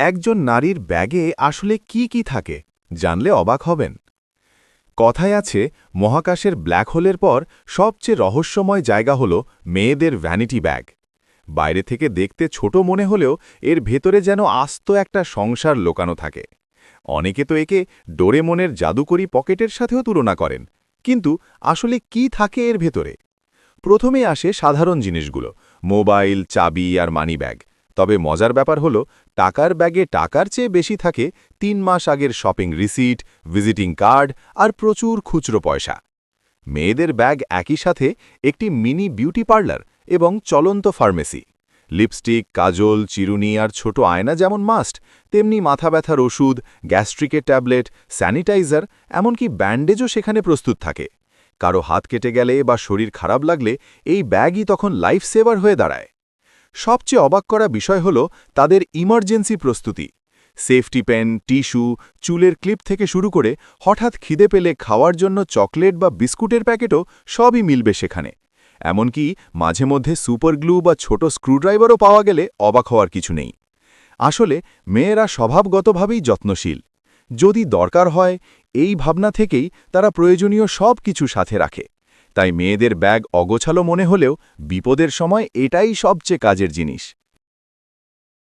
একজন নারীর ব্যাগে আসলে কি কি থাকে জানলে অবাক হবেন। কথায় আছে, মহাকাশের ব্ল্যাক হোলের পর সবচেয়ে রহস্যময় জায়গা হল মেয়েদের ভ্যানিটি ব্যাগ। বাইরে থেকে দেখতে ছোট মনে হলেও এর ভেতরে যেন আস্ত একটা সংসার লোকানো থাকে। অনেকে তো একে ডোরেমনের জাদুকরি পকেটের সাথেও তুলনা করেন, কিন্তু আসলে কি থাকে এর ভেতরে? প্রথমে আসে সাধারণ জিনিসগুলো, মোবাইল, চাবি আর মানিব্যাগ। তবে মজার ব্যাপার হলো, টাকার ব্যাগে টাকার চেয়ে বেশি থাকে ৩ মাস আগের শপিং রিসিট, ভিজিটিং কার্ড আর প্রচুর খুচরো পয়সা। মেয়েদের ব্যাগ একই সাথে একটি মিনি বিউটি পার্লার এবং চলন্ত ফার্মেসি। লিপস্টিক, কাজল, চিরুনি আর ছোট আয়না যেমন মাস্ট, তেমনি মাথা ব্যথার ওষুধ, গ্যাস্ট্রিকের ট্যাবলেট, স্যানিটাইজার, এমনকি ব্যান্ডেজও সেখানে প্রস্তুত থাকে। কারো হাত কেটে গেলে বা শরীর খারাপ লাগলে এই ব্যাগই তখন লাইফ সেভার হয়ে দাঁড়ায়। সবচেয়ে অবাক করা বিষয় হল তাদের ইমার্জেন্সি প্রস্তুতি। সেফটি পেন, টিস্যু, চুলের ক্লিপ থেকে শুরু করে হঠাৎ খিদে পেলে খাওয়ার জন্য চকলেট বা বিস্কুটের প্যাকেটও সবই মিলবে সেখানে। এমনকি মাঝে মধ্যে সুপার গ্লু বা ছোট স্ক্রুড্রাইভারও পাওয়া গেলে অবাক হওয়ার কিছু নেই। আসলে মেয়েরা স্বভাবগতভাবেই যত্নশীল। যদি দরকার হয়, এই ভাবনা থেকেই তারা প্রয়োজনীয় সব কিছু সাথে রাখে। তাই মেয়েদের ব্যাগ অগোছালো মনে হলেও বিপদের সময় এটাই সবচেয়ে কাজের জিনিস।